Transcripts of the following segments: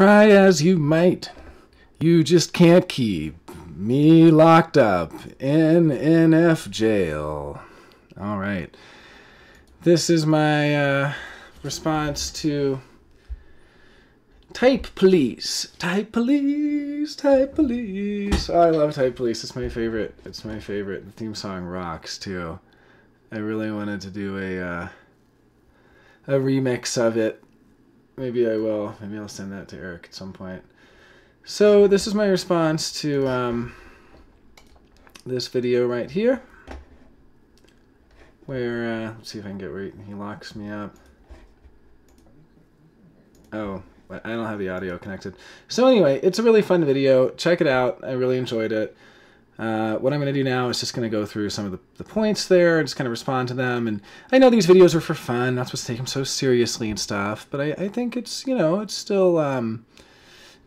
Try as you might, you just can't keep me locked up in NF jail. All right. This is my response to Type Police. Type Police, Type Police. Oh, I love Type Police. It's my favorite. It's my favorite. The theme song rocks, too. I really wanted to do a remix of it. Maybe I will. Maybe I'll send that to Eric at some point. So this is my response to this video right here, where let's see if I can get where he locks me up. Oh, I don't have the audio connected. So anyway, it's a really fun video. Check it out. I really enjoyed it. What I'm going to do now is just going to go through some of the points there and just kind of respond to them. And I know these videos are for fun, not supposed to take them so seriously and stuff, but I think it's, you know, it's still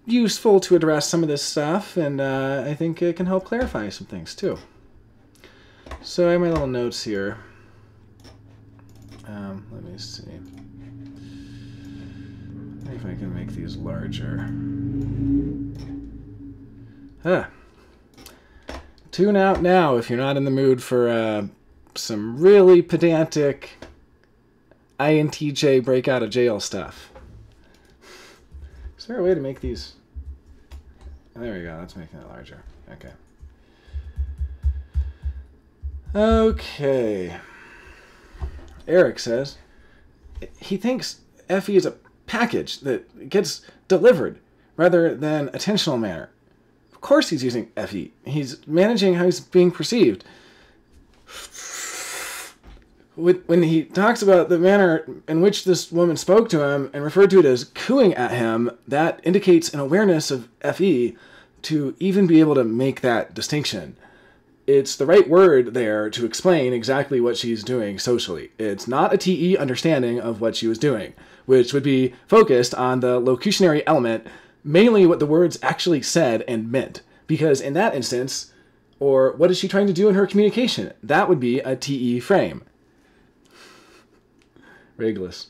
useful to address some of this stuff, and I think it can help clarify some things too. So I have my little notes here. Let me see. Maybe if I can make these larger. Tune out now if you're not in the mood for some really pedantic INTJ break out of jail stuff. Is there a way to make these? There we go. That's making it larger. Okay. Okay. Eric says he thinks FE is a package that gets delivered rather than attentional manner. Of course he's using FE. He's managing how he's being perceived. When he talks about the manner in which this woman spoke to him and referred to it as cooing at him, that indicates an awareness of FE to even be able to make that distinction. It's the right word there to explain exactly what she's doing socially. It's not a TE understanding of what she was doing, which would be focused on the locutionary element, mainly what the words actually said and meant. Because in that instance, or what is she trying to do in her communication? That would be a TE frame. Regulus.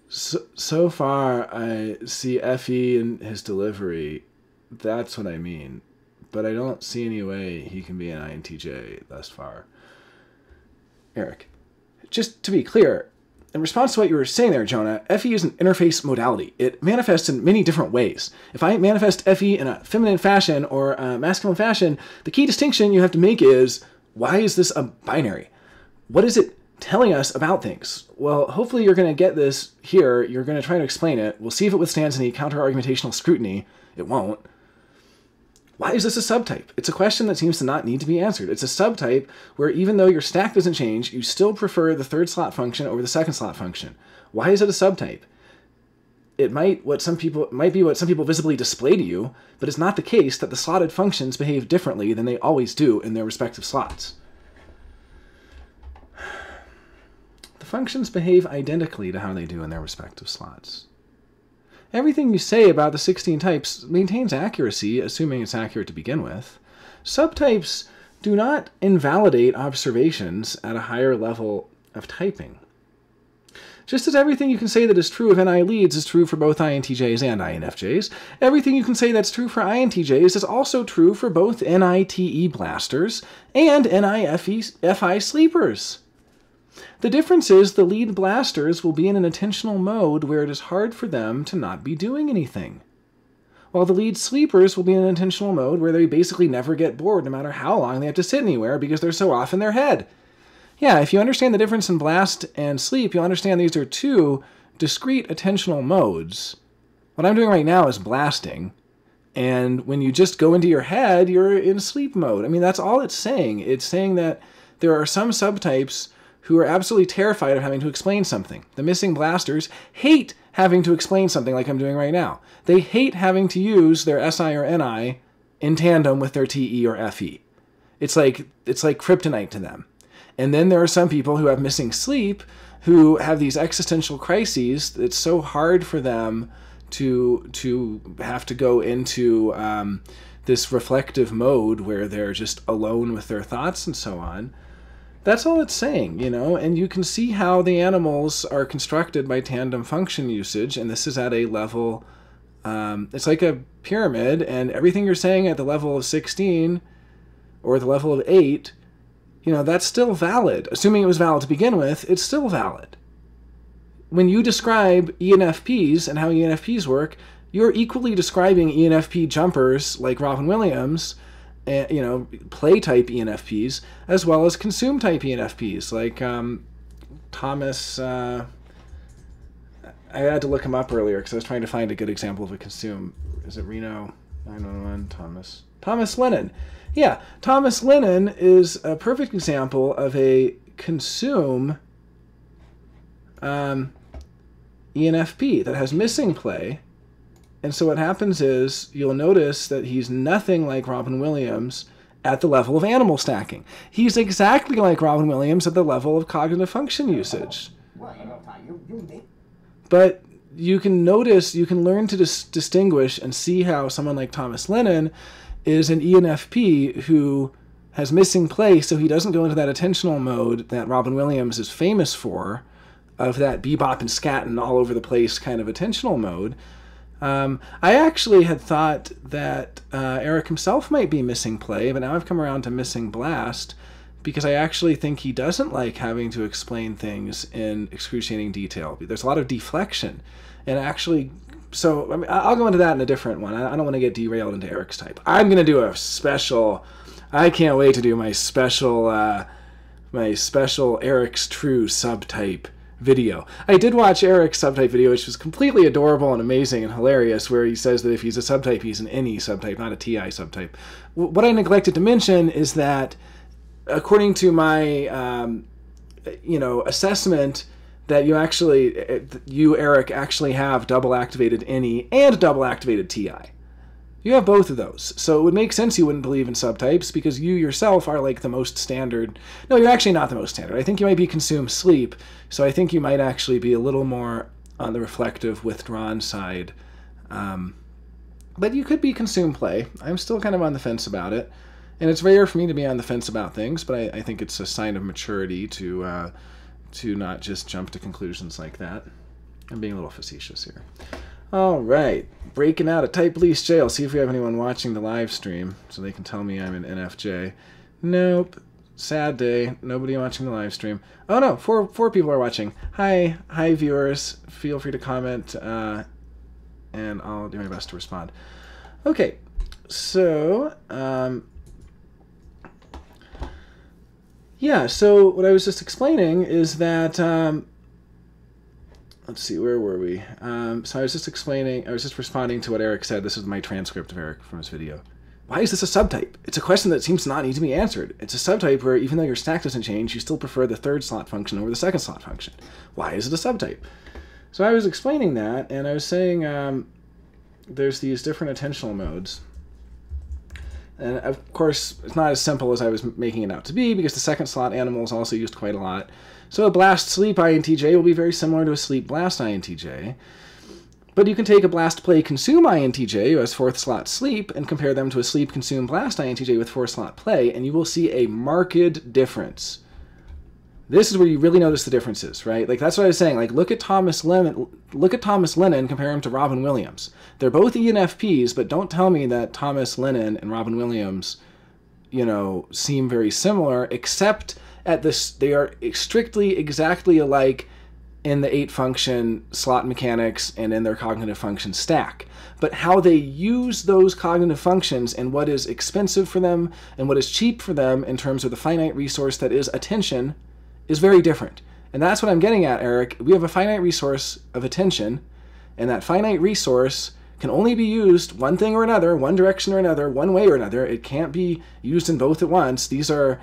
So far, I see FE in his delivery. That's what I mean. But I don't see any way he can be an INTJ thus far. Eric. Just to be clear, in response to what you were saying there, Jonah, FE is an interface modality. It manifests in many different ways. If I manifest FE in a feminine fashion or a masculine fashion, the key distinction you have to make is, why is this a binary? What is it telling us about things? Well, hopefully you're going to get this here. You're going to try to explain it. We'll see if it withstands any counter-argumentational scrutiny. It won't. Why is this a subtype? It's a question that seems to not need to be answered. It's a subtype where even though your stack doesn't change, you still prefer the third slot function over the second slot function. Why is it a subtype? It might be what some people visibly display to you, but it's not the case that the slotted functions behave differently than they always do in their respective slots. The functions behave identically to how they do in their respective slots. Everything you say about the 16 types maintains accuracy, assuming it's accurate to begin with. Subtypes do not invalidate observations at a higher level of typing. Just as everything you can say that is true of NI leads is true for both INTJs and INFJs, everything you can say that's true for INTJs is also true for both NITE blasters and NIFI sleepers. The difference is the lead blasters will be in an attentional mode where it is hard for them to not be doing anything, while the lead sleepers will be in an attentional mode where they basically never get bored no matter how long they have to sit anywhere because they're so off in their head. Yeah, if you understand the difference in blast and sleep, you'll understand these are two discrete attentional modes. What I'm doing right now is blasting, and when you just go into your head, you're in sleep mode. I mean, that's all it's saying. It's saying that there are some subtypes who are absolutely terrified of having to explain something. The missing blasters hate having to explain something like I'm doing right now. They hate having to use their SI or NI in tandem with their TE or FE. It's like kryptonite to them. And then there are some people who have missing sleep who have these existential crises. It's so hard for them to have to go into this reflective mode where they're just alone with their thoughts and so on. That's all it's saying, you know, and you can see how the animals are constructed by tandem function usage, and this is at a level It's like a pyramid, and everything you're saying at the level of 16 or the level of 8, that's still valid. Assuming it was valid to begin with, it's still valid. When you describe ENFPs and how ENFPs work, you're equally describing ENFP jumpers like Robin Williams, play-type ENFPs, as well as consume-type ENFPs like Thomas... I had to look him up earlier because I was trying to find a good example of a consume. Is it Reno 911? Thomas Lennon. Yeah, Thomas Lennon is a perfect example of a consume ENFP that has missing play. And so what happens is you'll notice that he's nothing like Robin Williams at the level of animal stacking. He's exactly like Robin Williams at the level of cognitive function usage. But you can notice, you can learn to distinguish and see how someone like Thomas Lennon is an ENFP who has missing play, so he doesn't go into that attentional mode that Robin Williams is famous for, of that bebop and scatting all over the place kind of attentional mode. I actually had thought that Eric himself might be missing play, but now I've come around to missing blast, because I actually think he doesn't like having to explain things in excruciating detail. There's a lot of deflection, and actually, so I'll go into that in a different one. I don't want to get derailed into Eric's type. I'm going to do a special, I can't wait to do my special Eric's true subtype video. I did watch Eric's subtype video, which was completely adorable and amazing and hilarious, where he says that if he's a subtype, he's an NE subtype, not a TI subtype. What I neglected to mention is that according to my, assessment, that you, Eric, actually have double-activated NE and double-activated TI. You have both of those. So it would make sense you wouldn't believe in subtypes, because you yourself are like the most standard. No, you're actually not the most standard. I think you might be consume sleep, so I think you might actually be a little more on the reflective, withdrawn side. But you could be consume play. I'm still kind of on the fence about it. And it's rare for me to be on the fence about things, but I think it's a sign of maturity to not just jump to conclusions like that. I'm being a little facetious here. All right, breaking out of Type Police Jail. See if we have anyone watching the live stream so they can tell me I'm an NFJ. Nope. Sad day. Nobody watching the live stream. Oh no, four people are watching. Hi viewers. Feel free to comment, and I'll do my best to respond. Okay, so yeah. So what I was just explaining is that. Let's see, where were we? So I was just responding to what Eric said. This is my transcript of Eric from his video. Why is this a subtype? It's a question that seems to not need to be answered. It's a subtype where even though your stack doesn't change, you still prefer the third slot function over the second slot function. Why is it a subtype? So I was explaining that, and I was saying there's these different attentional modes. And of course, it's not as simple as I was making it out to be, because the second slot animal is also used quite a lot. So a blast sleep INTJ will be very similar to a sleep blast INTJ. But you can take a blast play consume INTJ, who has fourth slot sleep, and compare them to a sleep consume blast INTJ with fourth slot play, and you will see a marked difference. This is where you really notice the differences, right? Like, that's what I was saying. Like, look at Thomas Lennon, compare him to Robin Williams. They're both ENFPs, but don't tell me that Thomas Lennon and Robin Williams, seem very similar, except at this, they are strictly exactly alike in the 8-function slot mechanics and in their cognitive function stack. But how they use those cognitive functions and what is expensive for them and what is cheap for them in terms of the finite resource that is attention is very different. And that's what I'm getting at, Eric. We have a finite resource of attention, and that finite resource can only be used one thing or another, one direction or another, one way or another. It can't be used in both at once. These are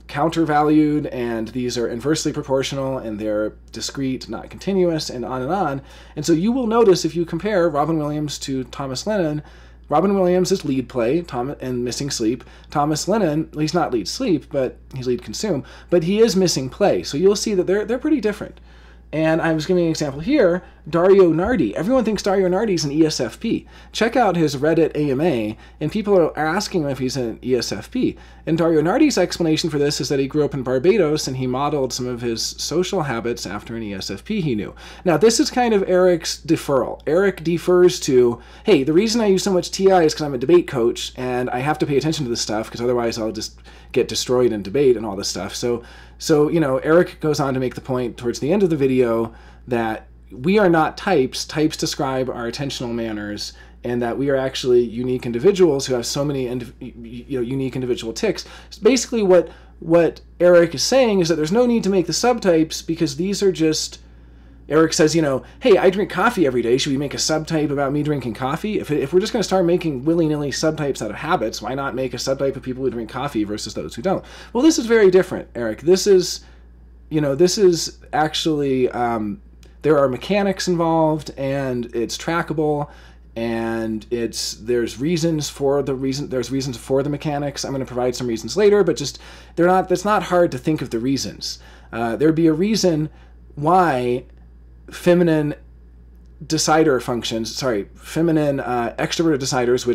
countervalued, and these are inversely proportional, and they're discrete, not continuous, and on and on. And so you will notice if you compare Robin Williams to Thomas Lennon, Robin Williams is lead play and missing sleep. Thomas Lennon, well, he's not lead sleep, but he's lead consume, but he is missing play. So you'll see that they're pretty different. And I was giving an example here Dario Nardi. Everyone thinks Dario Nardi is an ESFP. Check out his Reddit AMA, and people are asking him if he's an ESFP. And Dario Nardi's explanation for this is that he grew up in Barbados and he modeled some of his social habits after an ESFP he knew. Now, this is kind of Eric's deferral. Eric defers to, hey, the reason I use so much TI is because I'm a debate coach and I have to pay attention to this stuff because otherwise I'll just get destroyed in debate and all this stuff. So Eric goes on to make the point towards the end of the video that we are not types. Types describe our attentional manners, and that we are actually unique individuals who have so many unique individual tics. Basically, what Eric is saying is that there's no need to make the subtypes because these are just... Eric says, hey, I drink coffee every day. Should we make a subtype about me drinking coffee? If we're just going to start making willy-nilly subtypes out of habits, why not make a subtype of people who drink coffee versus those who don't? Well, this is very different, Eric. This is actually... there are mechanics involved, and it's trackable, and there's reasons for the mechanics. I'm going to provide some reasons later, but just it's not hard to think of the reasons. There'd be a reason why feminine extroverted deciders,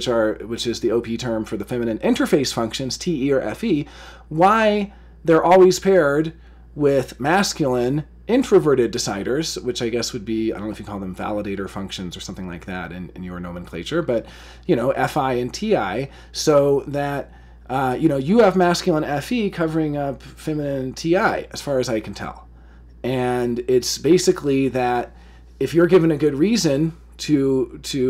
which is the OP term for the feminine interface functions, TE or FE, why they're always paired with masculine introverted deciders, which I guess would be, I don't know if you call them validator functions or something like that in your nomenclature, but, FI and TI, so that, you have masculine FE covering up feminine TI, as far as I can tell. And it's basically that if you're given a good reason your TI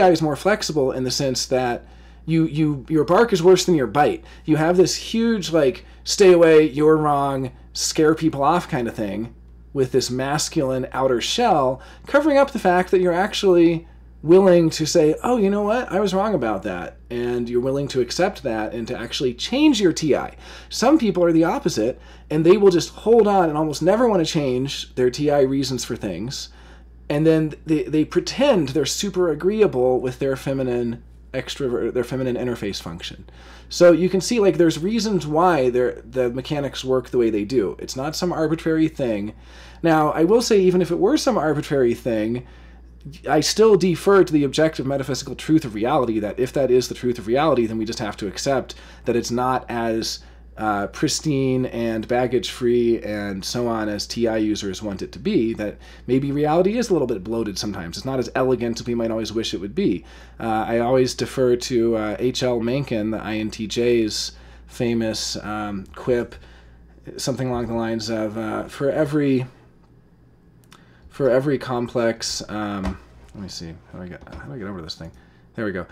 is more flexible in the sense that your bark is worse than your bite. You have this huge, stay away, you're wrong, scare people off kind of thing with this masculine outer shell, covering up the fact that you're actually willing to say, oh, you know what, I was wrong about that. And you're willing to accept that and to actually change your TI. Some people are the opposite, and they will just hold on and almost never want to change their TI reasons for things. And then they pretend they're super agreeable with their feminine interface function. So you can see there's reasons why the mechanics work the way they do. It's not some arbitrary thing. Now, I will say, even if it were some arbitrary thing, I still defer to the objective metaphysical truth of reality, that if that is the truth of reality, then we just have to accept that it's not as pristine and baggage-free and so on as TI users want it to be, that maybe reality is a little bit bloated sometimes. It's not as elegant as we might always wish it would be. I always defer to H.L. Mencken, the INTJ's famous quip, something along the lines of, for every complex... let me see, how do I get over this thing? There we go.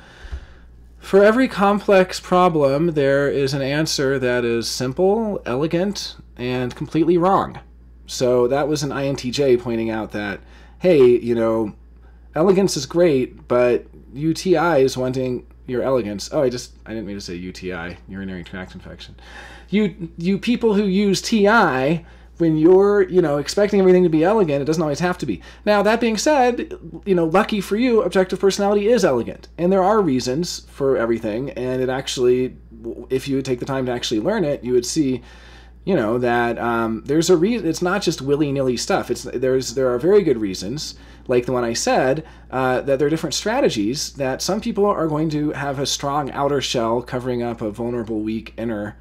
For every complex problem, there is an answer that is simple, elegant, and completely wrong. So that was an INTJ pointing out that, hey, elegance is great, but UTI is wanting your elegance. Oh, I didn't mean to say UTI, urinary tract infection. You people who use TI, when you're, expecting everything to be elegant, it doesn't always have to be. Now, that being said, lucky for you, objective personality is elegant. And there are reasons for everything. And it actually, if you would take the time to actually learn it, you would see, that there's a reason. It's not just willy-nilly stuff. There are very good reasons, like the one I said, that there are different strategies, that some people are going to have a strong outer shell covering up a vulnerable, weak inner,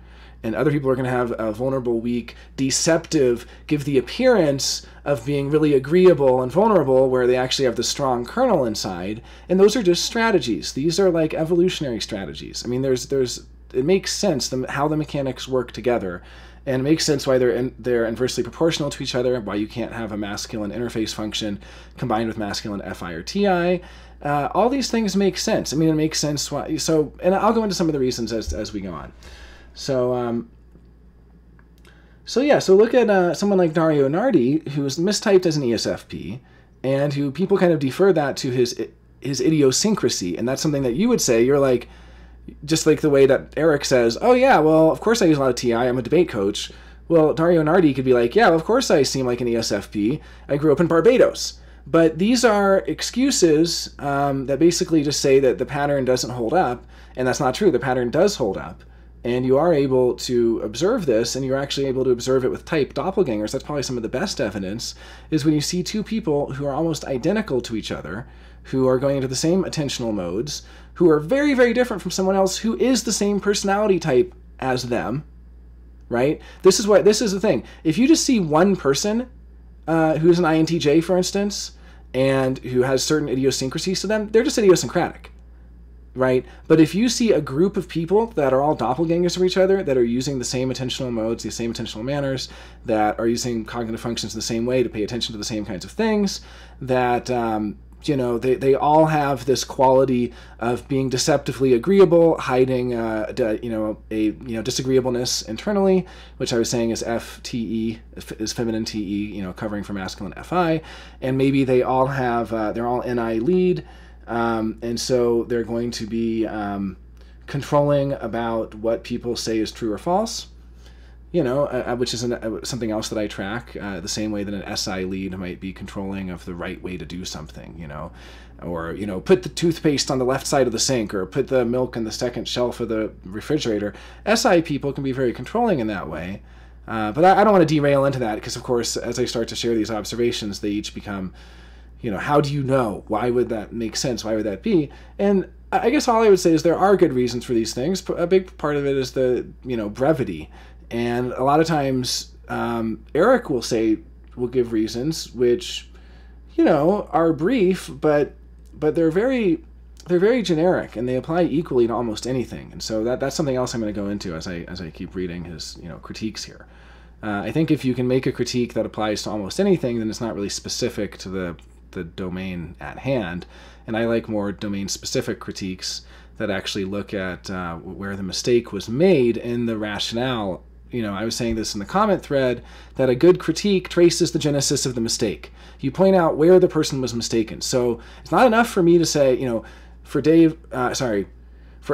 and other people are going to have a vulnerable, weak, deceptive, give the appearance of being really agreeable and vulnerable, where they actually have the strong kernel inside. And those are just strategies. These are like evolutionary strategies. I mean, it makes sense how the mechanics work together, and it makes sense why they're inversely proportional to each other, why you can't have a masculine interface function combined with masculine FI or TI. All these things make sense. I mean, it makes sense why. So, and I'll go into some of the reasons as we go on. So look at someone like Dario Nardi, who's mistyped as an ESFP, and who people kind of defer that to his idiosyncrasy, and that's something that you would say, you're like, just like the way that Eric says, oh yeah, well, of course I use a lot of TI, I'm a debate coach. Well, Dario Nardi could be like, yeah, well, of course I seem like an ESFP, I grew up in Barbados. But these are excuses that basically just say that the pattern doesn't hold up, and that's not true, the pattern does hold up. And you are able to observe this, and you're actually able to observe it with type doppelgangers. That's probably some of the best evidence, is when you see two people who are almost identical to each other, who are going into the same attentional modes, who are very, very different from someone else who is the same personality type as them, right? This is the thing. If you just see one person who's an INTJ, for instance, and who has certain idiosyncrasies to them, they're just idiosyncratic. Right? But if you see a group of people that are all doppelgangers of each other, that are using the same attentional modes, the same attentional manners, that are using cognitive functions the same way to pay attention to the same kinds of things, that, they all have this quality of being deceptively agreeable, hiding, disagreeableness internally, which I was saying is FTE, is feminine TE, covering for masculine FI, and maybe they all have, they're all NI lead, and so they're going to be controlling about what people say is true or false, which is something else that I track, the same way that an SI lead might be controlling of the right way to do something, or, put the toothpaste on the left side of the sink, or put the milk on the second shelf of the refrigerator. SI people can be very controlling in that way. But I don't want to derail into that, because, of course, as I start to share these observations, they each become... how do you know? Why would that make sense? Why would that be? And I guess all I would say is there are good reasons for these things. A big part of it is the, brevity. And a lot of times Eric will give reasons which, are brief, but they're very generic, and they apply equally to almost anything. And so that's something else I'm going to go into as I keep reading his, critiques here. I think if you can make a critique that applies to almost anything, then it's not really specific to the domain at hand. And I like more domain-specific critiques that actually look at where the mistake was made in the rationale. I was saying this in the comment thread, that a good critique traces the genesis of the mistake. You point out where the person was mistaken. So it's not enough for me to say, for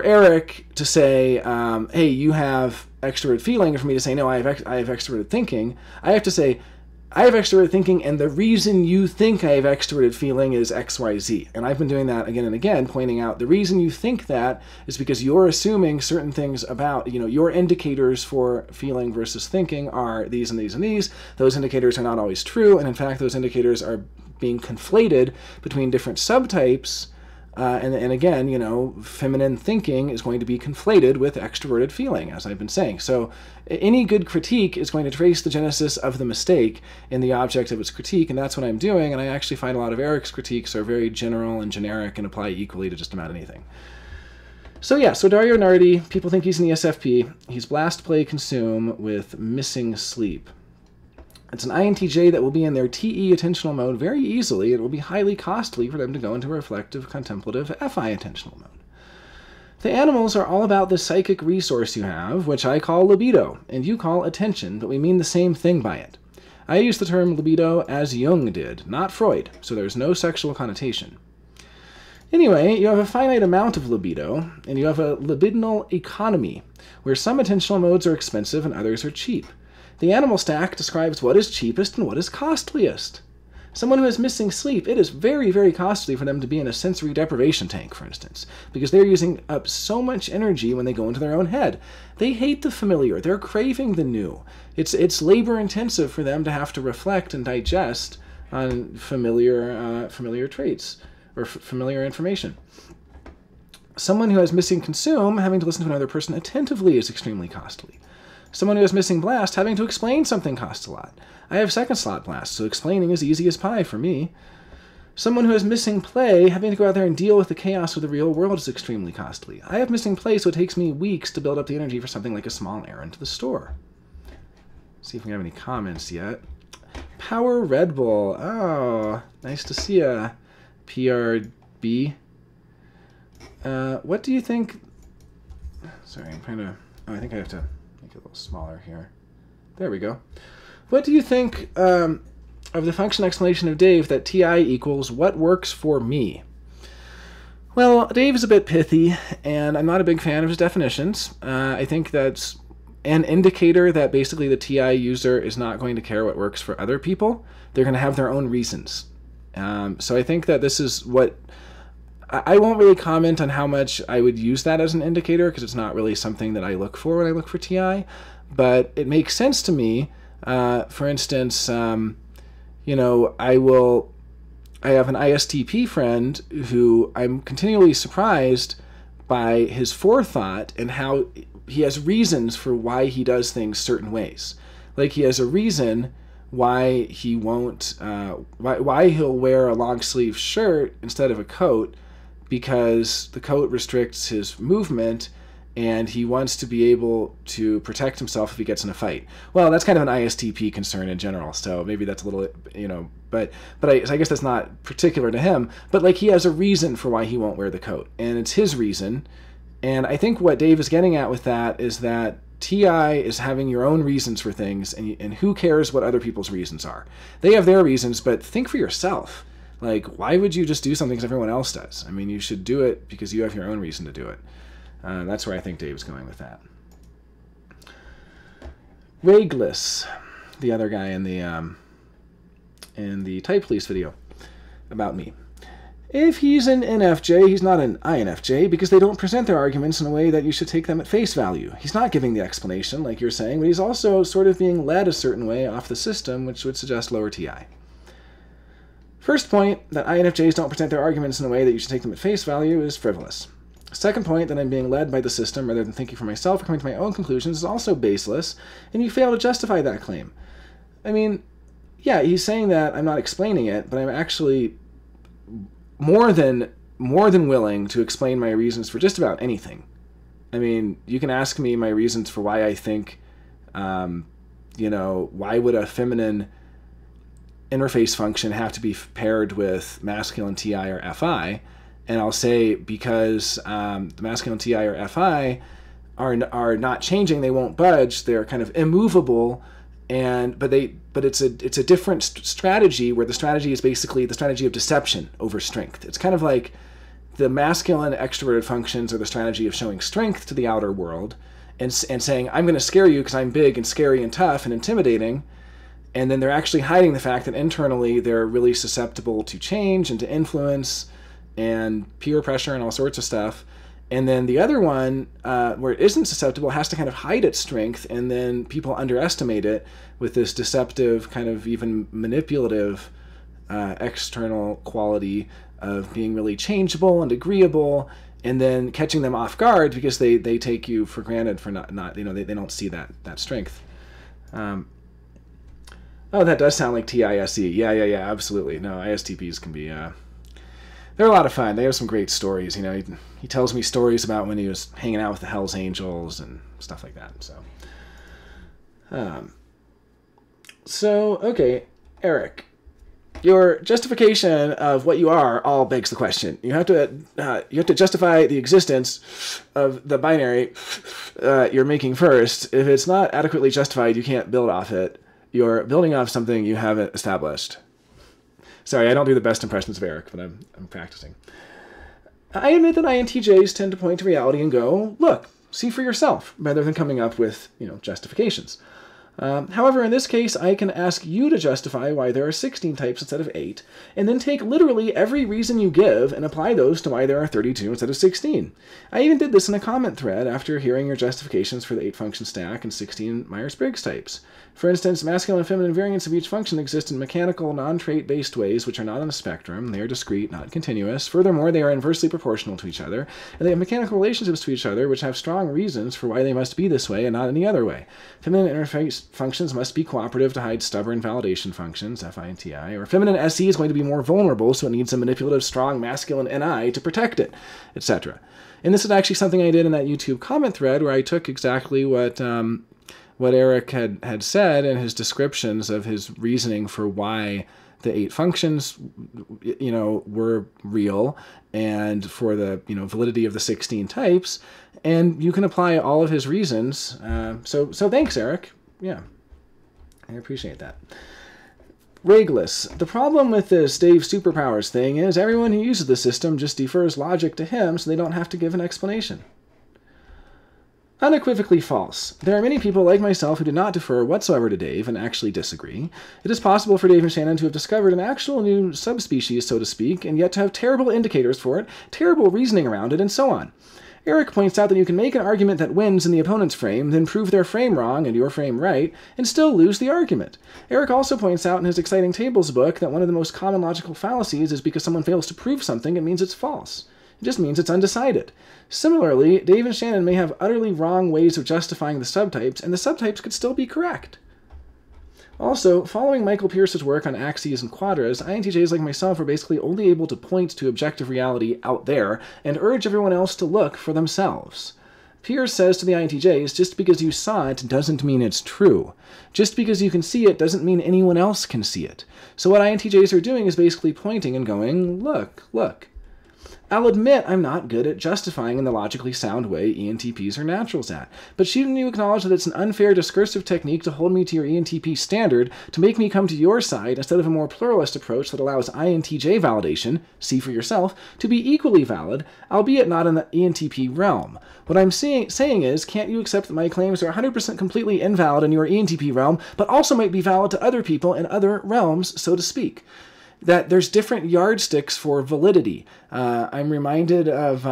Eric to say, hey, you have extroverted feeling, and for me to say, no, I have extroverted thinking. I have to say, I have extroverted thinking, and the reason you think I have extroverted feeling is X, Y, Z. And I've been doing that again and again, pointing out the reason you think that is because you're assuming certain things about, your indicators for feeling versus thinking are these and these and these. Those indicators are not always true, and in fact, those indicators are being conflated between different subtypes. And again, feminine thinking is going to be conflated with extroverted feeling, as I've been saying. So any good critique is going to trace the genesis of the mistake in the object of its critique, and that's what I'm doing. And I actually find a lot of Eric's critiques are very general and generic and apply equally to just about anything. So yeah, so Dario Nardi, people think he's an ESFP. He's blast, play, consume with missing sleep. It's an INTJ that will be in their TE attentional mode very easily. It will be highly costly for them to go into a reflective, contemplative FI attentional mode. The animals are all about the psychic resource you have, which I call libido, and you call attention, but we mean the same thing by it. I use the term libido as Jung did, not Freud, so there's no sexual connotation. Anyway, you have a finite amount of libido, and you have a libidinal economy, where some attentional modes are expensive and others are cheap. The animal stack describes what is cheapest and what is costliest. Someone who is missing sleep, it is very, very costly for them to be in a sensory deprivation tank, for instance, because they're using up so much energy when they go into their own head. They hate the familiar. They're craving the new. It's labor-intensive for them to have to reflect and digest on familiar traits or familiar information. Someone who has missing consume, having to listen to another person attentively, is extremely costly. Someone who has missing blast, having to explain something costs a lot. I have second slot blast, so explaining is easy as pie for me. Someone who has missing play, having to go out there and deal with the chaos of the real world is extremely costly. I have missing play, so it takes me weeks to build up the energy for something like a small errand to the store. See if we have any comments yet. Power Red Bull. Oh, nice to see ya, PRB. What do you think... Sorry, I'm trying to... Oh, I think I have to... make it a little smaller here. There we go. What do you think of the function explanation of Dave that TI equals what works for me? Well, Dave is a bit pithy, and I'm not a big fan of his definitions. I think that's an indicator that basically the TI user is not going to care what works for other people. They're going to have their own reasons. So I think that this is what I won't really comment on how much I would use that as an indicator, because it's not really something that I look for when I look for TI, but it makes sense to me. For instance, you know, I have an ISTP friend who I'm continually surprised by his forethought and how he has reasons for why he does things certain ways. Like, he has a reason why he won't, why he'll wear a long sleeve shirt instead of a coat, because the coat restricts his movement and he wants to be able to protect himself if he gets in a fight. Well, that's kind of an ISTP concern in general, so maybe that's a little, you know, but I guess that's not particular to him. But like, he has a reason for why he won't wear the coat, and it's his reason. And I think what Dave is getting at with that is that TI is having your own reasons for things, and who cares what other people's reasons are? They have their reasons, but think for yourself. Like, why would you just do something because everyone else does? I mean, you should do it because you have your own reason to do it. That's where I think Dave's going with that. Ragless, the other guy in the Type Police video about me. If he's an NFJ, he's not an INFJ, because they don't present their arguments in a way that you should take them at face value. He's not giving the explanation, like you're saying, but he's also sort of being led a certain way off the system, which would suggest lower TI. First point, that INFJs don't present their arguments in a way that you should take them at face value, is frivolous. Second point, that I'm being led by the system rather than thinking for myself or coming to my own conclusions, is also baseless, and you fail to justify that claim. I mean, yeah, he's saying that I'm not explaining it, but I'm actually more than willing to explain my reasons for just about anything. I mean, you can ask me my reasons for why I think, you know, why would a feminine interface function have to be paired with masculine TI or FI? And I'll say because the masculine TI or FI are not changing, they won't budge, they're kind of immovable, but it's a different strategy, where the strategy is basically the strategy of deception over strength. It's kind of like the masculine extroverted functions are the strategy of showing strength to the outer world and saying, I'm going to scare you because I'm big and scary and tough and intimidating. And then they're actually hiding the fact that internally they're really susceptible to change and to influence and peer pressure and all sorts of stuff. And then the other one, where it isn't susceptible, has to kind of hide its strength, and then people underestimate it with this deceptive, kind of even manipulative external quality of being really changeable and agreeable, and then catching them off guard because they take you for granted for not you know, they don't see that strength. Oh, that does sound like TISE. Yeah, absolutely. No, ISTPs can be... they're a lot of fun. They have some great stories. You know, he tells me stories about when he was hanging out with the Hells Angels and stuff like that. So, okay, Eric, your justification of what you are all begs the question. You have to justify the existence of the binary you're making first. If it's not adequately justified, you can't build off it. You're building off something you haven't established. Sorry, I don't do the best impressions of Eric, but I'm practicing. I admit that INTJs tend to point to reality and go, look, see for yourself, rather than coming up with, justifications. However, in this case, I can ask you to justify why there are 16 types instead of 8, and then take literally every reason you give and apply those to why there are 32 instead of 16. I even did this in a comment thread after hearing your justifications for the 8-function stack and 16 Myers-Briggs types. For instance, masculine and feminine variants of each function exist in mechanical, non-trait-based ways which are not on a spectrum. They are discrete, not continuous. Furthermore, they are inversely proportional to each other, and they have mechanical relationships to each other which have strong reasons for why they must be this way and not any other way. Feminine interface functions must be cooperative to hide stubborn validation functions, FI and TI, or feminine SE is going to be more vulnerable, so it needs a manipulative, strong, masculine NI to protect it, etc. And this is actually something I did in that YouTube comment thread where I took exactly what Eric had said in his descriptions of his reasoning for why the 8 functions, were real, and for the, validity of the 16 types, and you can apply all of his reasons. So thanks, Eric. Yeah, I appreciate that. Ragless. The problem with this Dave Superpowers thing is everyone who uses the system just defers logic to him so they don't have to give an explanation. Unequivocally false. There are many people like myself who do not defer whatsoever to Dave and actually disagree. It is possible for Dave and Shannon to have discovered an actual new subspecies, so to speak, and yet to have terrible indicators for it, terrible reasoning around it, and so on. Eric points out that you can make an argument that wins in the opponent's frame, then prove their frame wrong and your frame right, and still lose the argument. Eric also points out in his Exciting Tables book that one of the most common logical fallacies is because someone fails to prove something, it means it's false. It just means it's undecided. Similarly, Dave and Shannon may have utterly wrong ways of justifying the subtypes, and the subtypes could still be correct. Also, following Michael Pierce's work on axes and quadras, INTJs like myself are basically only able to point to objective reality out there and urge everyone else to look for themselves. Pierce says to the INTJs, just because you saw it doesn't mean it's true. Just because you can see it doesn't mean anyone else can see it. So what INTJs are doing is basically pointing and going, look, look. I'll admit I'm not good at justifying in the logically sound way ENTPs are naturals at, but shouldn't you acknowledge that it's an unfair discursive technique to hold me to your ENTP standard, to make me come to your side instead of a more pluralist approach that allows INTJ validation, see for yourself, to be equally valid, albeit not in the ENTP realm? What I'm saying is, can't you accept that my claims are 100% completely invalid in your ENTP realm, but also might be valid to other people in other realms, so to speak? That there's different yardsticks for validity. I'm reminded of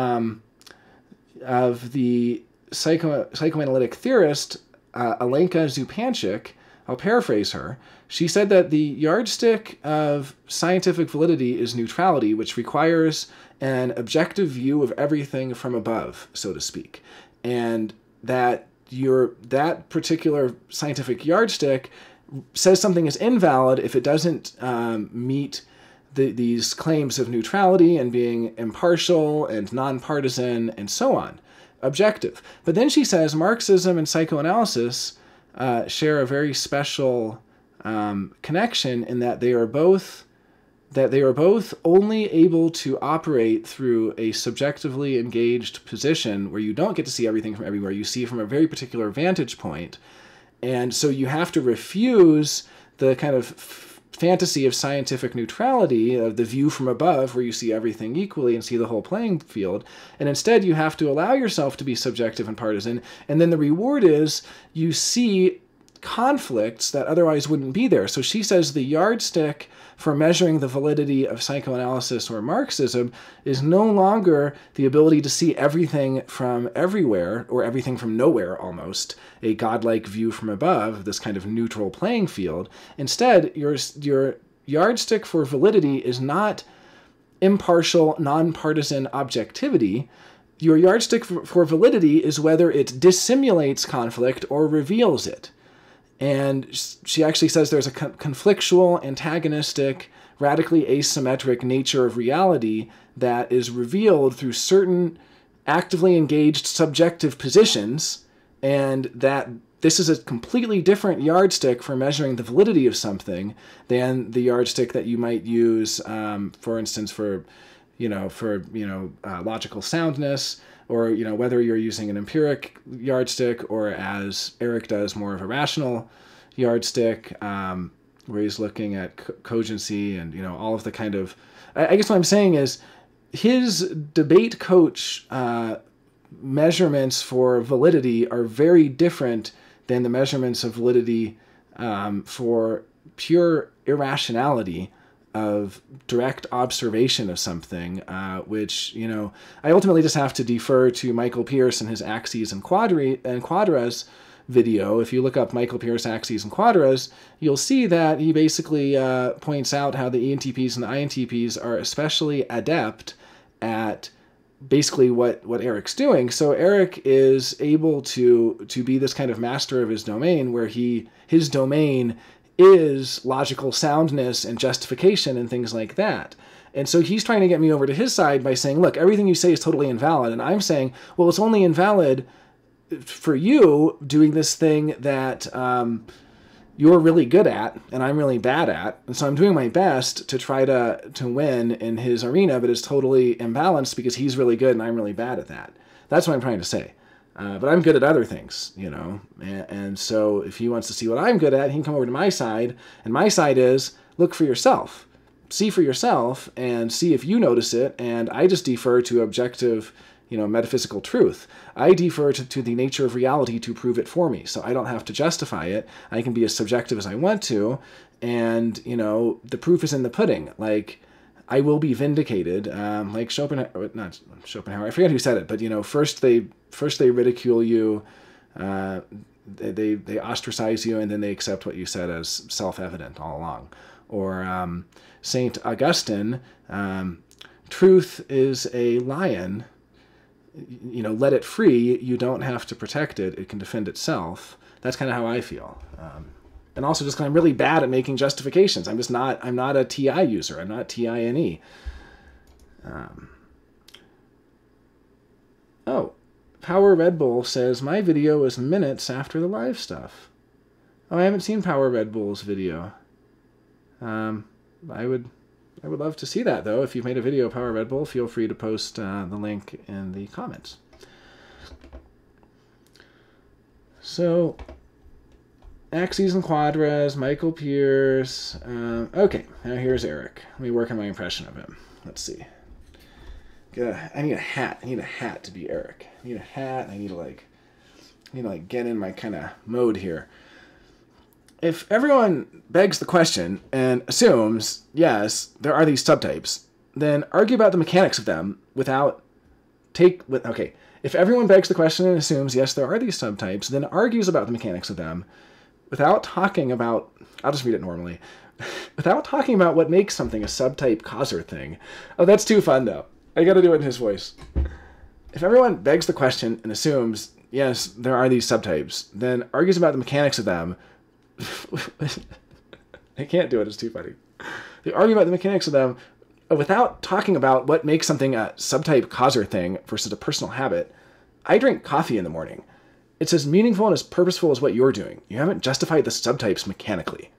the psychoanalytic theorist Alenka Zupančič. I'll paraphrase her. She said that the yardstick of scientific validity is neutrality, which requires an objective view of everything from above, so to speak, and that that particular scientific yardstick says something is invalid if it doesn't meet these claims of neutrality and being impartial and nonpartisan and so on. Objective. But then she says Marxism and psychoanalysis share a very special connection in that they are both only able to operate through a subjectively engaged position where you don't get to see everything from everywhere. You see from a very particular vantage point. And so you have to refuse the kind of fantasy of scientific neutrality, of the view from above where you see everything equally and see the whole playing field. And instead you have to allow yourself to be subjective and partisan. And then the reward is you see conflicts that otherwise wouldn't be there. So she says the yardstick for measuring the validity of psychoanalysis or Marxism is no longer the ability to see everything from everywhere, or everything from nowhere almost, a godlike view from above, this kind of neutral playing field. Instead, your yardstick for validity is not impartial, nonpartisan objectivity. Your yardstick for validity is whether it dissimulates conflict or reveals it. And she actually says there's a conflictual, antagonistic, radically asymmetric nature of reality that is revealed through certain actively engaged subjective positions, and that this is a completely different yardstick for measuring the validity of something than the yardstick that you might use, for instance, for logical soundness, or whether you're using an empiric yardstick or, as Eric does, more of a rational yardstick, where he's looking at cogency and all of the kind of. I guess what I'm saying is his debate coach measurements for validity are very different than the measurements of validity for pure irrationality of direct observation of something, which, I ultimately just have to defer to Michael Pierce and his axes and quadras video. If you look up Michael Pierce axes and quadras, you'll see that he basically points out how the ENTPs and the INTPs are especially adept at basically what Eric's doing. So Eric is able to be this kind of master of his domain, where his domain is logical soundness and justification and things like that. And so he's trying to get me over to his side by saying, look, everything you say is totally invalid. And I'm saying, well, it's only invalid for you doing this thing that you're really good at and I'm really bad at. And so I'm doing my best to try to win in his arena, but it's totally imbalanced because he's really good and I'm really bad at that. That's what I'm trying to say. But I'm good at other things, and so if he wants to see what I'm good at, he can come over to my side, and my side is look for yourself, see for yourself, and see if you notice it, and I just defer to objective metaphysical truth. I defer to the nature of reality to prove it for me, so I don't have to justify it. I can be as subjective as I want to, and, the proof is in the pudding. Like, I will be vindicated. Like Schopenhauer, not Schopenhauer, I forget who said it, but, first they ridicule you, they ostracize you, and then they accept what you said as self-evident all along. Or St. Augustine, truth is a lion, let it free, you don't have to protect it, it can defend itself. That's kind of how I feel. And also just kind of really bad at making justifications. I'm not a TI user, I'm not TINE. Power Red Bull says, my video is minutes after the live stuff. Oh, I haven't seen Power Red Bull's video. I would love to see that, though. If you've made a video of Power Red Bull, feel free to post the link in the comments. So, Axes and Quadras, Michael Pierce. Okay, now here's Eric. Let me work on my impression of him. Let's see. I need a hat. I need a hat to be Eric. I need a hat. I need to get in my kind of mode here. If everyone begs the question and assumes, yes, there are these subtypes, then argue about the mechanics of them if everyone begs the question and assumes, yes, there are these subtypes, then argues about the mechanics of them without talking about, I'll just read it normally, without talking about what makes something a subtype causer thing. Oh, that's too fun, though. I gotta do it in his voice. If everyone begs the question and assumes, yes, there are these subtypes, then argues about the mechanics of them. I can't do it, it's too funny. They argue about the mechanics of them without talking about what makes something a subtype causer thing versus a personal habit. I drink coffee in the morning. It's as meaningful and as purposeful as what you're doing. You haven't justified the subtypes mechanically.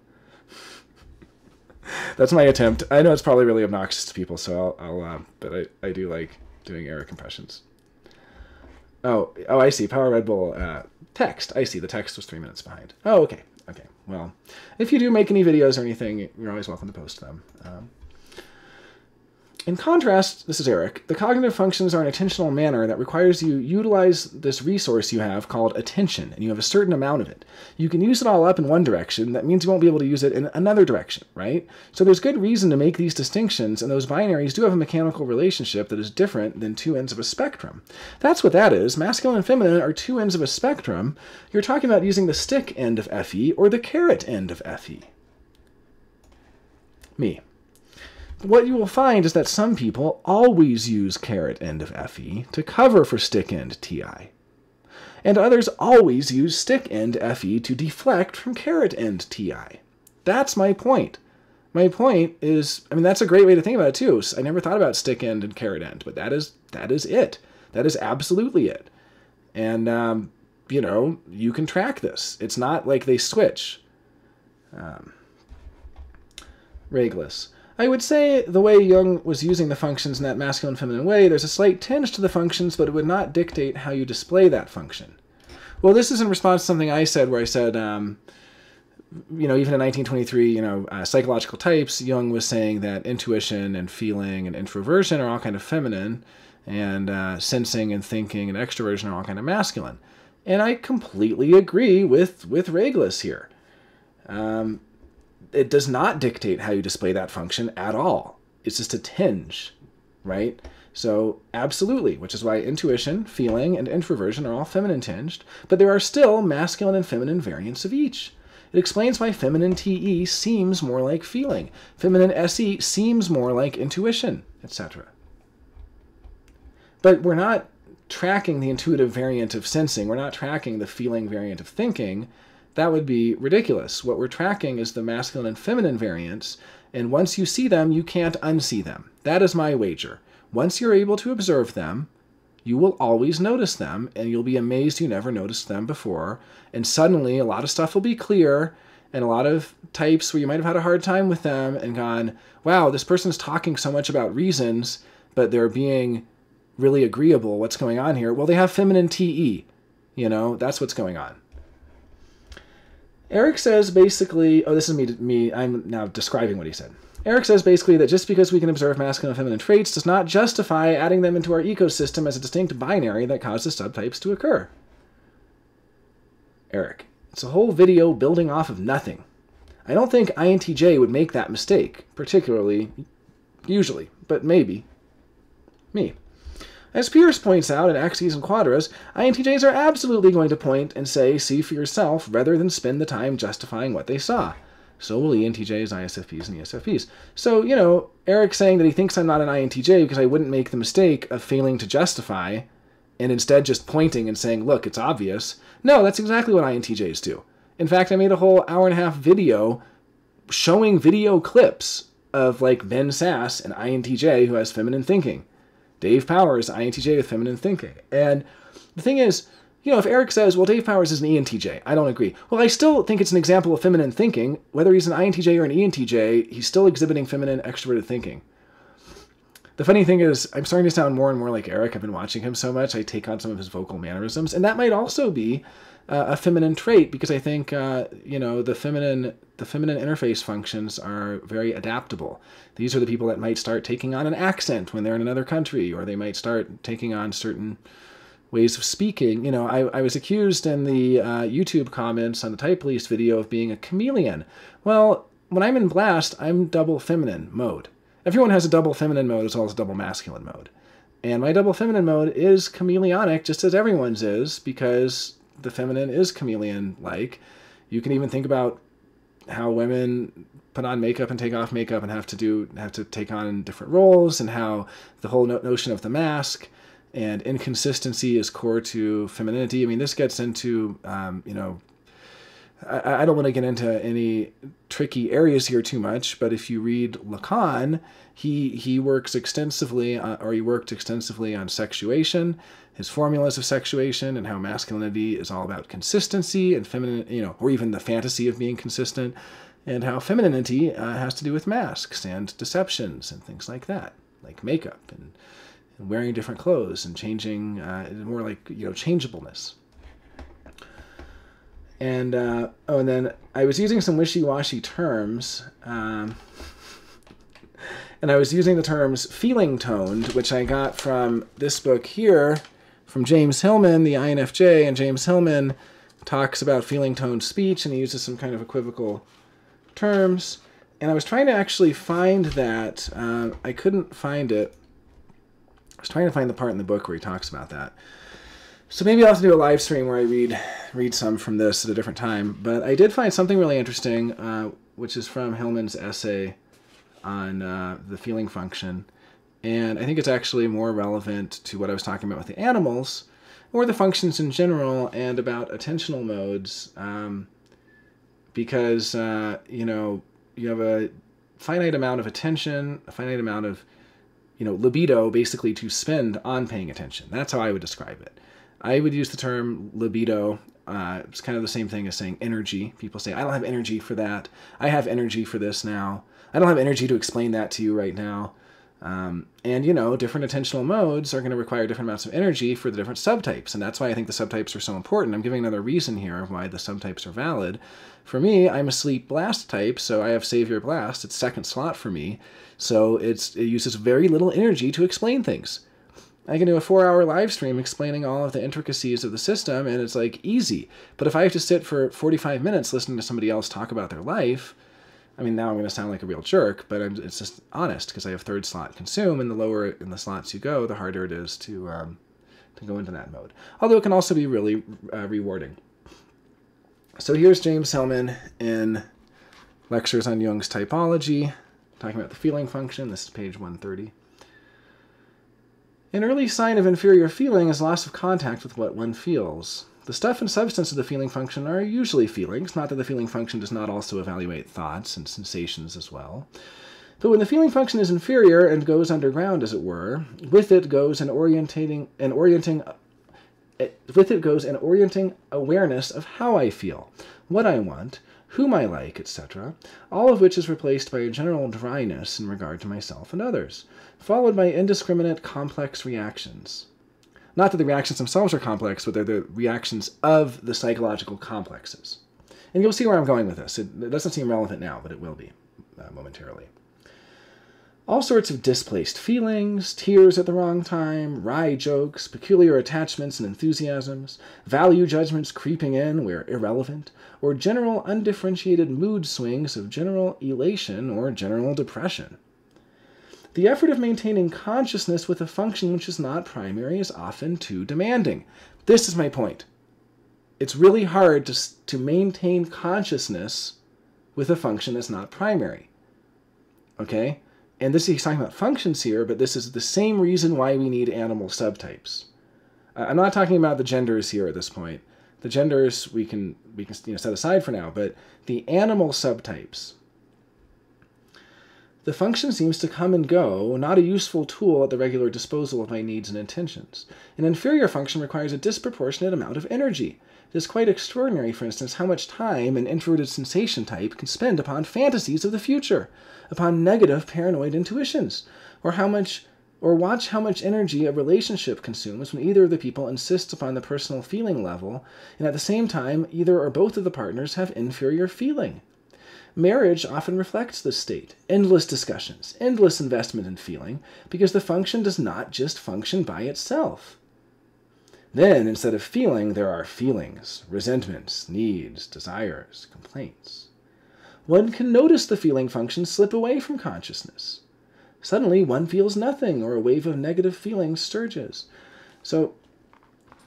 That's my attempt. I know it's probably really obnoxious to people, so but I do like doing Eric impressions. Oh, I see. Power Red Bull text. I see. The text was 3 minutes behind. Oh, okay. Okay. Well, if you do make any videos or anything, you're always welcome to post them. In contrast, this is Eric, the cognitive functions are an attentional manner that requires you utilize this resource you have called attention, and you have a certain amount of it. You can use it all up in one direction, that means you won't be able to use it in another direction, right? So there's good reason to make these distinctions, and those binaries do have a mechanical relationship that is different than two ends of a spectrum. That's what that is. Masculine and feminine are two ends of a spectrum. You're talking about using the stick end of FE or the carrot end of FE. Me. What you will find is that some people always use carrot end of FE to cover for stick end TI. And others always use stick end FE to deflect from carrot end TI. That's my point. My point is, that's a great way to think about it too. I never thought about stick end and carrot end, but that is it. That is absolutely it. And, you can track this. It's not like they switch. Reglis. I would say the way Jung was using the functions in that masculine-feminine way, there's a slight tinge to the functions, but it would not dictate how you display that function. Well, this is in response to something I said, where I said, even in 1923, psychological types, Jung was saying that intuition and feeling and introversion are all kind of feminine, and sensing and thinking and extroversion are all kind of masculine. And I completely agree with Reglis here. It does not dictate how you display that function at all. It's just a tinge, right? So absolutely, which is why intuition, feeling, and introversion are all feminine tinged, but there are still masculine and feminine variants of each. It explains why feminine TE seems more like feeling, feminine SE seems more like intuition, etc. But we're not tracking the intuitive variant of sensing, we're not tracking the feeling variant of thinking. That would be ridiculous. What we're tracking is the masculine and feminine variants, and once you see them, you can't unsee them. That is my wager. Once you're able to observe them, you will always notice them, and you'll be amazed you never noticed them before, and suddenly a lot of stuff will be clear, and a lot of types where you might have had a hard time with them and gone, wow, this person's talking so much about reasons, but they're being really agreeable. What's going on here? Well, they have feminine TE. That's what's going on. Eric says basically, this is me, I'm now describing what he said. Eric says basically that just because we can observe masculine and feminine traits does not justify adding them into our ecosystem as a distinct binary that causes subtypes to occur. Eric, it's a whole video building off of nothing. I don't think INTJ would make that mistake, particularly, usually, but maybe. Me. As Pierce points out in Axes and Quadras, INTJs are absolutely going to point and say, see for yourself, rather than spend the time justifying what they saw. So will ENTJs, ISFPs, and ESFPs. So, you know, Eric saying that he thinks I'm not an INTJ because I wouldn't make the mistake of failing to justify and instead just pointing and saying, look, it's obvious. No, that's exactly what INTJs do. In fact, I made a whole hour-and-a-half video showing video clips of, like, Ben Sass, an INTJ who has feminine thinking. Dave Powers, INTJ with feminine thinking. And the thing is, you know, if Eric says, well, Dave Powers is an ENTJ, I don't agree. Well, I still think it's an example of feminine thinking. Whether he's an INTJ or an ENTJ, he's still exhibiting feminine extroverted thinking. The funny thing is, I'm starting to sound more and more like Eric. I've been watching him so much, I take on some of his vocal mannerisms. And that might also be a feminine trait, because I think, you know, the feminine interface functions are very adaptable. These are the people that might start taking on an accent when they're in another country, or they might start taking on certain ways of speaking. You know, I was accused in the YouTube comments on the Type Police video of being a chameleon. Well, when I'm in Blast, I'm double feminine mode. Everyone has a double feminine mode as well as a double masculine mode. And my double feminine mode is chameleonic, just as everyone's is, because the feminine is chameleon-like. You can even think about how women put on makeup and take off makeup and have to take on different roles, and how the whole notion of the mask and inconsistency is core to femininity. I mean, this gets into, you know, I don't want to get into any tricky areas here too much, but if you read Lacan, he works extensively, or he worked extensively on sexuation, his formulas of sexuation, and how masculinity is all about consistency, and feminine, you know, or even the fantasy of being consistent, and how femininity has to do with masks and deceptions and things like that, like makeup and wearing different clothes and changing, more like, you know, changeableness. And, oh, and then I was using some wishy-washy terms, and I was using the terms feeling-toned, which I got from this book here, from James Hillman, the INFJ, and James Hillman talks about feeling-toned speech, and he uses some kind of equivocal terms, and I was trying to actually find that. I couldn't find it. I was trying to find the part in the book where he talks about that. So maybe I'll have to do a live stream where I read some from this at a different time. But I did find something really interesting, which is from Hillman's essay on the feeling function. And I think it's actually more relevant to what I was talking about with the animals, or the functions in general, and about attentional modes. Because, you know, you have a finite amount of attention, a finite amount of, you know, libido, basically, to spend on paying attention. That's how I would describe it. I would use the term libido. It's kind of the same thing as saying energy. People say, I don't have energy for that. I have energy for this now. I don't have energy to explain that to you right now. And, you know, different attentional modes are going to require different amounts of energy for the different subtypes. And that's why I think the subtypes are so important. I'm giving another reason here of why the subtypes are valid. For me, I'm a sleep blast type, so I have Savior Blast. It's second slot for me. So it uses very little energy to explain things. I can do a 4-hour live stream explaining all of the intricacies of the system, and it's like easy. But if I have to sit for 45 minutes listening to somebody else talk about their life, I mean, now I'm going to sound like a real jerk, but it's just honest, because I have third slot consume, and the lower in the slots you go, the harder it is to go into that mode. Although it can also be really rewarding. So here's James Hillman in Lectures on Jung's Typology, talking about the feeling function. This is page 130. An early sign of inferior feeling is loss of contact with what one feels. The stuff and substance of the feeling function are usually feelings, not that the feeling function does not also evaluate thoughts and sensations as well. But when the feeling function is inferior and goes underground, as it were, with it goes an orienting awareness of how I feel, what I want, whom I like, etc., all of which is replaced by a general dryness in regard to myself and others, followed by indiscriminate complex reactions. Not that the reactions themselves are complex, but they're the reactions of the psychological complexes. And you'll see where I'm going with this. It doesn't seem relevant now, but it will be momentarily. All sorts of displaced feelings, tears at the wrong time, wry jokes, peculiar attachments and enthusiasms, value judgments creeping in where irrelevant, or general undifferentiated mood swings of general elation or general depression. The effort of maintaining consciousness with a function which is not primary is often too demanding. This is my point. It's really hard to maintain consciousness with a function that's not primary. Okay? And this he's talking about functions here, but this is the same reason why we need animal subtypes. I'm not talking about the genders here at this point. The genders we can set aside for now, but the animal subtypes. The function seems to come and go, not a useful tool at the regular disposal of my needs and intentions. An inferior function requires a disproportionate amount of energy. It is quite extraordinary, for instance, how much time an introverted sensation type can spend upon fantasies of the future, upon negative paranoid intuitions, or watch how much energy a relationship consumes when either of the people insists upon the personal feeling level, and at the same time either or both of the partners have inferior feeling. Marriage often reflects this state. Endless discussions, endless investment in feeling, because the function does not just function by itself. Then, instead of feeling, there are feelings, resentments, needs, desires, complaints. One can notice the feeling function slip away from consciousness. Suddenly, one feels nothing, or a wave of negative feelings surges. So,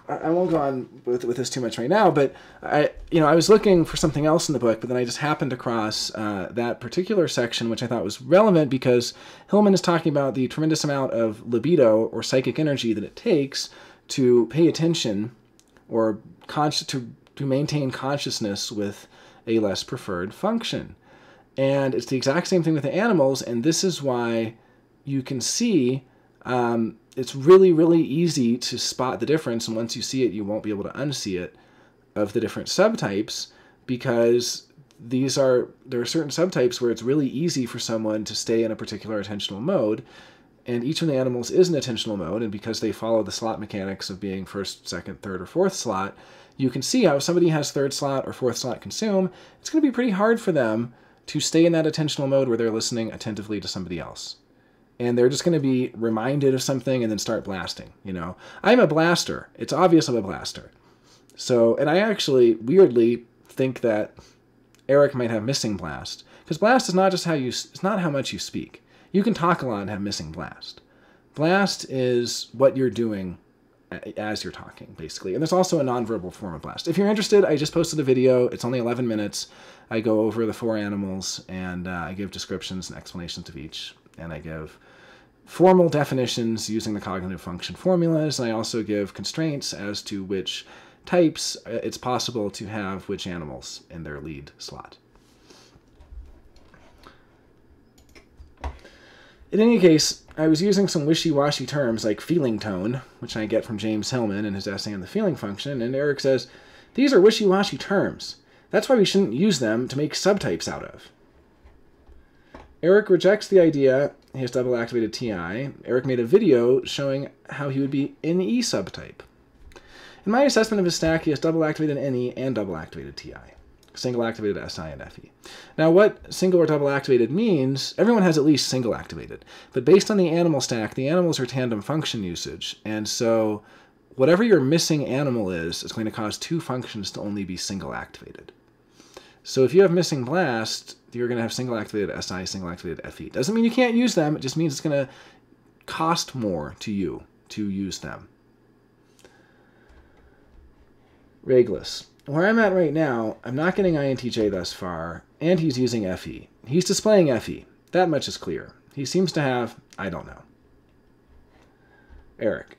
I won't go on with this too much right now, but I was looking for something else in the book, but then I just happened across that particular section, which I thought was relevant because Hillman is talking about the tremendous amount of libido or psychic energy that it takes to pay attention or to maintain consciousness with a less preferred function. And it's the exact same thing with the animals, and this is why you can see it's really, really easy to spot the difference, and once you see it, you won't be able to unsee it, of the different subtypes, because there are certain subtypes where it's really easy for someone to stay in a particular attentional mode, and each of the animals is an attentional mode, and because they follow the slot mechanics of being first, second, third, or fourth slot, you can see how if somebody has third slot or fourth slot consume, it's going to be pretty hard for them to stay in that attentional mode where they're listening attentively to somebody else. And they're just going to be reminded of something and then start blasting, I'm a blaster. It's obvious I'm a blaster. So, and I actually weirdly think that Eric might have missing blast. Because blast is not just it's not how much you speak. You can talk a lot and have missing blast. Blast is what you're doing as you're talking, basically. And there's also a nonverbal form of blast. If you're interested, I just posted a video. It's only 11 minutes. I go over the 4 animals, and I give descriptions and explanations of each. And I give formal definitions using the cognitive function formulas. And I also give constraints as to which types it's possible to have which animals in their lead slot. In any case, I was using some wishy-washy terms like feeling tone, which I get from James Hillman in his essay on the feeling function, and Eric says, these are wishy-washy terms. That's why we shouldn't use them to make subtypes out of. Eric rejects the idea he has double-activated TI. Eric made a video showing how he would be NE subtype. In my assessment of his stack, he has double-activated NE and double-activated TI. Single-activated SI and FE. Now, what single or double-activated means, everyone has at least single-activated. But based on the animal stack, the animals are tandem function usage. And so whatever your missing animal is going to cause 2 functions to only be single-activated. So if you have missing blast, you're going to have single-activated SI, single-activated FE. Doesn't mean you can't use them. It just means it's going to cost more to you to use them. Reglis. Where I'm at right now, I'm not getting INTJ thus far, and he's using FE. He's displaying FE. That much is clear. He seems to have, I don't know. Eric.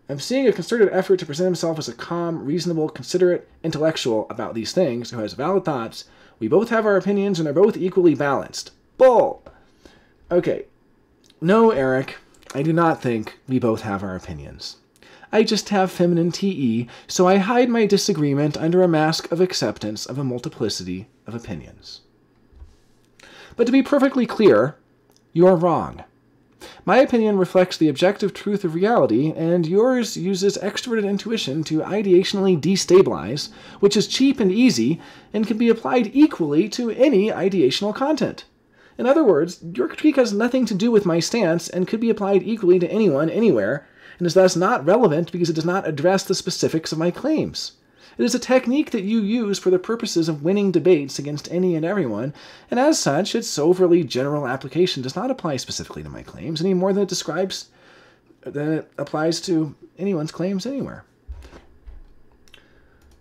I'm seeing a concerted effort to present himself as a calm, reasonable, considerate intellectual about these things who has valid thoughts. We both have our opinions, and they're both equally balanced. Bull! Okay. No, Eric, I do not think we both have our opinions. I just have feminine TE, so I hide my disagreement under a mask of acceptance of a multiplicity of opinions. But to be perfectly clear, you're wrong. My opinion reflects the objective truth of reality, and yours uses extroverted intuition to ideationally destabilize, which is cheap and easy, and can be applied equally to any ideational content. In other words, your critique has nothing to do with my stance and could be applied equally to anyone, anywhere, and is thus not relevant because it does not address the specifics of my claims. It is a technique that you use for the purposes of winning debates against any and everyone, and as such, its overly general application does not apply specifically to my claims any more than it applies to anyone's claims anywhere.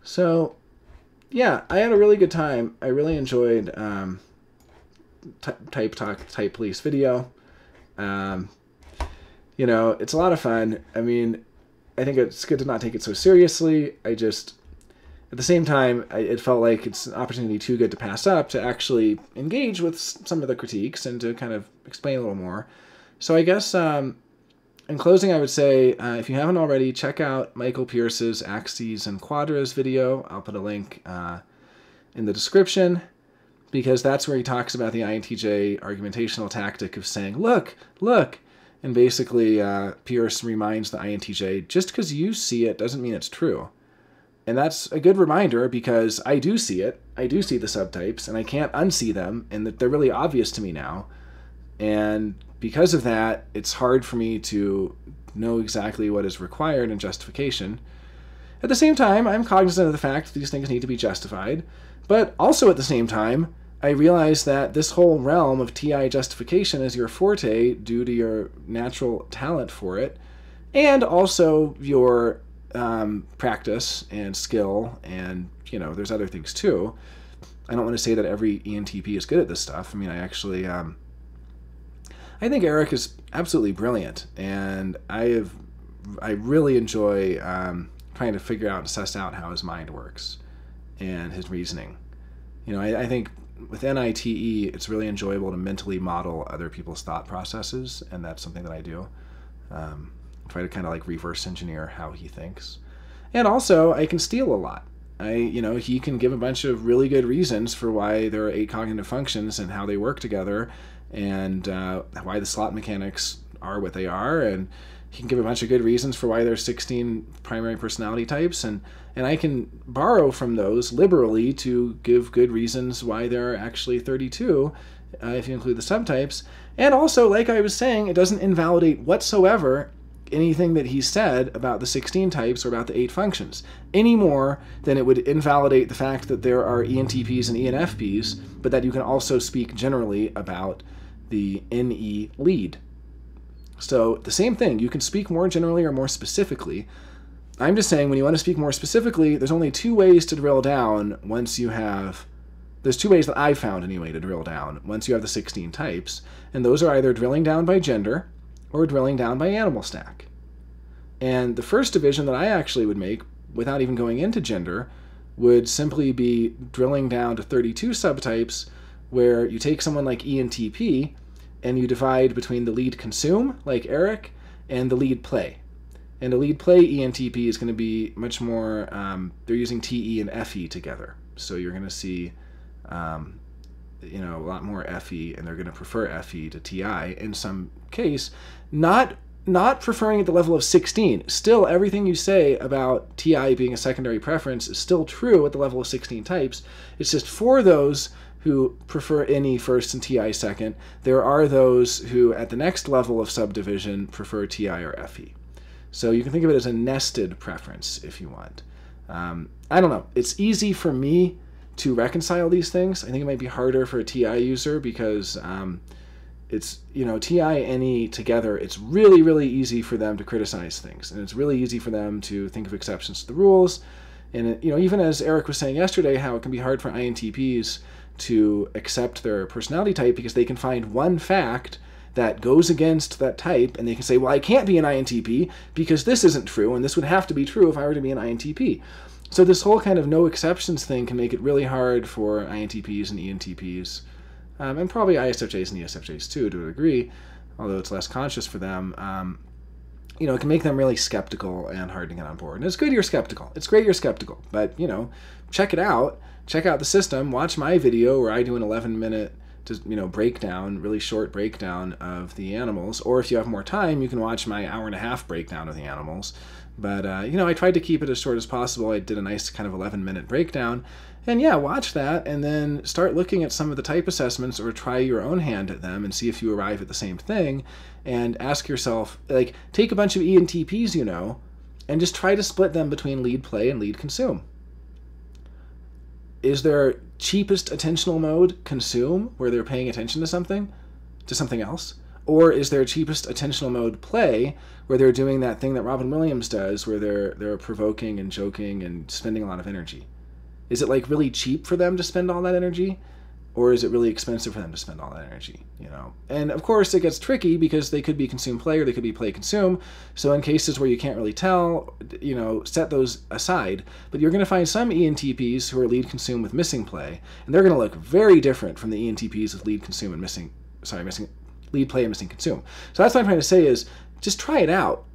So, yeah, I had a really good time. I really enjoyed Type Talk, Type Police video. You know, it's a lot of fun. I mean, I think it's good to not take it so seriously. At the same time, it felt like it's an opportunity too good to pass up to actually engage with some of the critiques and to kind of explain a little more. So I guess in closing, I would say, if you haven't already, check out Michael Pierce's Axes and Quadras video. I'll put a link in the description, because that's where he talks about the INTJ argumentational tactic of saying, look, and basically Pierce reminds the INTJ, just because you see it doesn't mean it's true. And that's a good reminder, because I do see it. I do see the subtypes, and I can't unsee them, and they're really obvious to me now. And because of that, it's hard for me to know exactly what is required in justification. At the same time, I'm cognizant of the fact that these things need to be justified, but also at the same time, I realize that this whole realm of TI justification is your forte due to your natural talent for it, and also your practice and skill, and, you know, there's other things too. I don't want to say that every ENTP is good at this stuff. I mean, I think Eric is absolutely brilliant, and I really enjoy trying to figure out and suss out how his mind works and his reasoning. You know, I think with NITE, it's really enjoyable to mentally model other people's thought processes, and that's something that I do. Try to kind of like reverse engineer how he thinks. And also, I can steal a lot. He can give a bunch of really good reasons for why there are 8 cognitive functions and how they work together, and why the slot mechanics are what they are, and he can give a bunch of good reasons for why there's 16 primary personality types, and I can borrow from those liberally to give good reasons why there are actually 32, if you include the subtypes. And also, like I was saying, it doesn't invalidate whatsoever anything that he said about the 16 types or about the 8 functions, any more than it would invalidate the fact that there are ENTPs and ENFPs, but that you can also speak generally about the NE lead. So the same thing, you can speak more generally or more specifically. I'm just saying, when you want to speak more specifically, there's only 2 ways to drill down once you have... There's 2 ways that I've found, anyway, to drill down once you have the 16 types, and those are either drilling down by gender or drilling down by animal stack. And the first division that I actually would make, without even going into gender, would simply be drilling down to 32 subtypes, where you take someone like ENTP and you divide between the lead consume, like Eric, and the lead play. And the lead play ENTP is going to be much more, they're using TE and FE together. So you're going to see a lot more FE, and they're going to prefer FE to TI in some case, not preferring at the level of 16. Still, everything you say about TI being a secondary preference is still true at the level of 16 types. It's just for those who prefer NE first and TI second, there are those who at the next level of subdivision prefer TI or FE. So you can think of it as a nested preference if you want. I don't know. It's easy for me to reconcile these things. I think it might be harder for a TI user, because it's, TI and NE together, it's really, really easy for them to criticize things. And it's really easy for them to think of exceptions to the rules. And, even as Eric was saying yesterday, how it can be hard for INTPs to accept their personality type because they can find one fact that goes against that type, and they can say, well, I can't be an INTP because this isn't true, and this would have to be true if I were to be an INTP. So this whole kind of no exceptions thing can make it really hard for INTPs and ENTPs, and probably ISFJs and ESFJs too, to a degree, although it's less conscious for them. It can make them really skeptical and hard to get on board. And it's good you're skeptical. It's great you're skeptical, but, check it out. Check out the system. Watch my video where I do an 11-minute just, breakdown, really short breakdown of the animals. Or if you have more time, you can watch my 1.5-hour breakdown of the animals. But, I tried to keep it as short as possible. I did a nice kind of 11-minute breakdown. And yeah, watch that and then start looking at some of the type assessments or try your own hand at them and see if you arrive at the same thing. And ask yourself, like, take a bunch of ENTPs, and just try to split them between lead play and lead consume. Is their cheapest attentional mode consume, where they're paying attention to something else? Or is their cheapest attentional mode play, where they're doing that thing that Robin Williams does, where they're provoking and joking and spending a lot of energy? Is it like really cheap for them to spend all that energy? Or is it really expensive for them to spend all that energy? And of course it gets tricky because they could be consume play or they could be play consume. So in cases where you can't really tell, set those aside. But you're going to find some ENTPs who are lead consume with missing play, and they're going to look very different from the ENTPs with lead consume and missing lead play and missing consume. So that's what I'm trying to say is just try it out.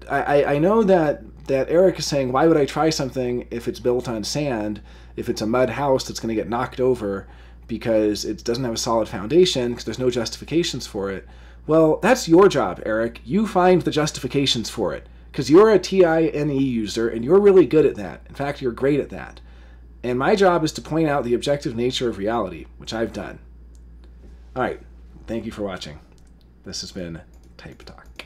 I know that Eric is saying, why would I try something if it's built on sand, if it's a mud house that's going to get knocked over because it doesn't have a solid foundation, because there's no justifications for it? Well, that's your job, Eric. You find the justifications for it, because you're a TINE user and you're really good at that. In fact, you're great at that. And my job is to point out the objective nature of reality, which I've done. All right. Thank you for watching. This has been Type Talk.